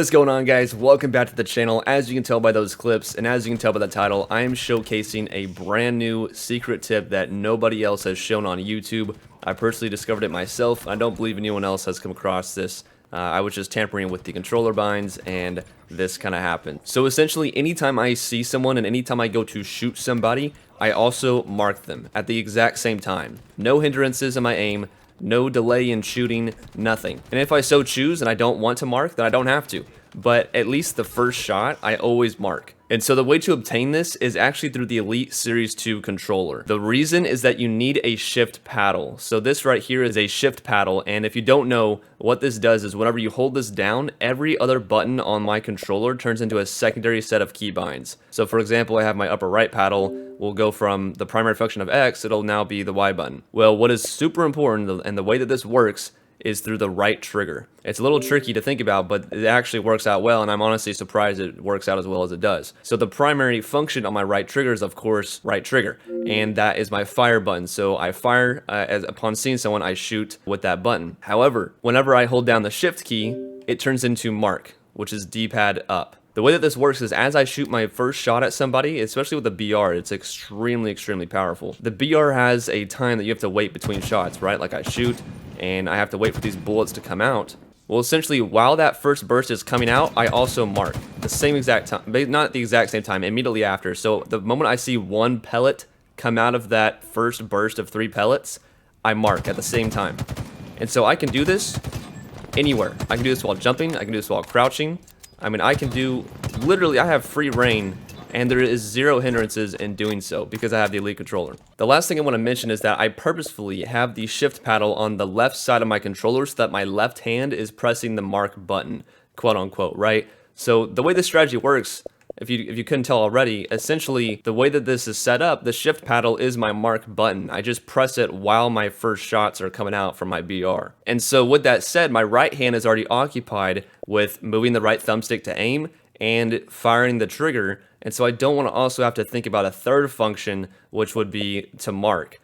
What is going on, guys? Welcome back to the channel. As you can tell by those clips and as you can tell by the title, I am showcasing a brand new secret tip that nobody else has shown on YouTube. I personally discovered it myself. I don't believe anyone else has come across this. I was just tampering with the controller binds and this kind of happened. So essentially, anytime I see someone and anytime I go to shoot somebody, I also mark them at the exact same time. No hindrances in my aim. No delay in shooting, nothing. And if I so choose and I don't want to mark, then I don't have to. But at least the first shot, I always mark. And so the way to obtain this is actually through the Elite Series 2 controller. The reason is that you need a shift paddle. So this right here is a shift paddle, and if you don't know, what this does is whenever you hold this down, every other button on my controller turns into a secondary set of keybinds. So for example, I have my upper right paddle will go from the primary function of X, it'll now be the Y button. Well, what is super important, and the way that this works, is through the right trigger. It's a little tricky to think about, but it actually works out well, and I'm honestly surprised it works out as well as it does. So the primary function on my right trigger is, of course, right trigger, and that is my fire button. So I fire, upon seeing someone, I shoot with that button. However, whenever I hold down the shift key, it turns into mark, which is D-pad up. The way that this works is as I shoot my first shot at somebody, especially with the BR, it's extremely powerful. The BR has a time that you have to wait between shots, right? Like I shoot, and I have to wait for these bullets to come out. Well, essentially, while that first burst is coming out, I also mark the same exact time, not the exact same time, immediately after. So the moment I see one pellet come out of that first burst of 3 pellets, I mark at the same time. And so I can do this anywhere. I can do this while jumping, I can do this while crouching. I mean, I can do, literally, I have free reign, and there is 0 hindrances in doing so because I have the Elite controller. The last thing I want to mention is that I purposefully have the shift paddle on the left side of my controller so that my left hand is pressing the mark button, quote unquote, right? So the way this strategy works, if you couldn't tell already, essentially the way that this is set up, the shift paddle is my mark button. I just press it while my first shots are coming out from my BR. And so with that said, my right hand is already occupied with moving the right thumbstick to aim and firing the trigger. And so I don't want to also have to think about a third function, which would be to mark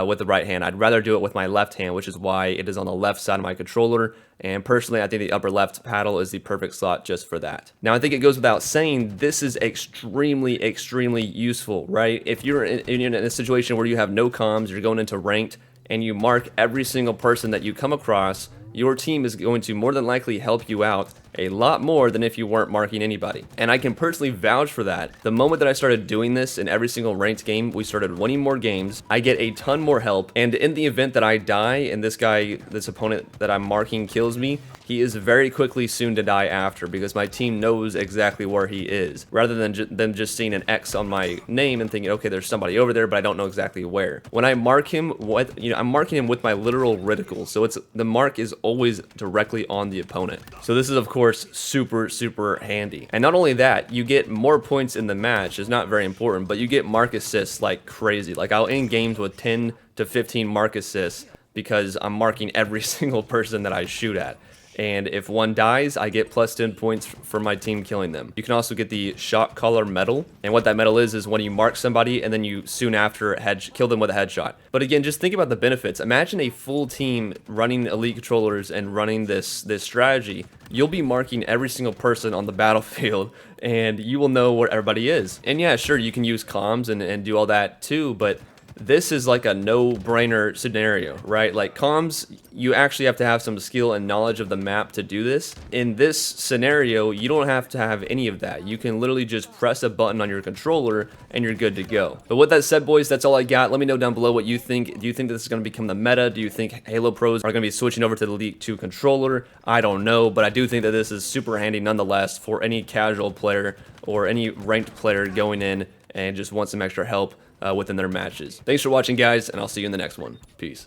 with the right hand. I'd rather do it with my left hand, which is why it is on the left side of my controller. And personally, I think the upper left paddle is the perfect slot just for that. Now, I think it goes without saying, this is extremely useful, right? If you're in a situation where you have no comms, you're going into ranked, and you mark every single person that you come across, your team is going to more than likely help you out a lot more than if you weren't marking anybody. And I can personally vouch for that. The moment that I started doing this in every single ranked game, we started winning more games. I get a ton more help. And in the event that I die and this opponent that I'm marking kills me, he is very quickly soon to die after because my team knows exactly where he is. Rather than them just seeing an X on my name and thinking, okay, there's somebody over there, but I don't know exactly where. When I mark him, I'm marking him with my literal reticle. So the mark is always directly on the opponent. So this is, of course, super handy. And not only that, you get more points in the match. It's not very important, but you get mark assists like crazy. Like I'll end games with 10 to 15 mark assists because I'm marking every single person that I shoot at. And if one dies, I get plus 10 points for my team killing them. You can also get the shot caller medal. And what that medal is when you mark somebody and then you soon after kill them with a headshot. But again, just think about the benefits. Imagine a full team running Elite controllers and running this strategy. You'll be marking every single person on the battlefield and you will know where everybody is. And yeah, sure, you can use comms and do all that too, but this is like a no-brainer scenario, right? Like comms, you actually have to have some skill and knowledge of the map to do this. In this scenario, you don't have to have any of that. You can literally just press a button on your controller and you're good to go. But with that said, boys, that's all I got. Let me know down below what you think. Do you think this is going to become the meta? Do you think Halo pros are going to be switching over to the Elite 2 controller? I don't know, but I do think that this is super handy nonetheless for any casual player or any ranked player going in and just want some extra help within their matches. Thanks for watching, guys, and I'll see you in the next one. Peace.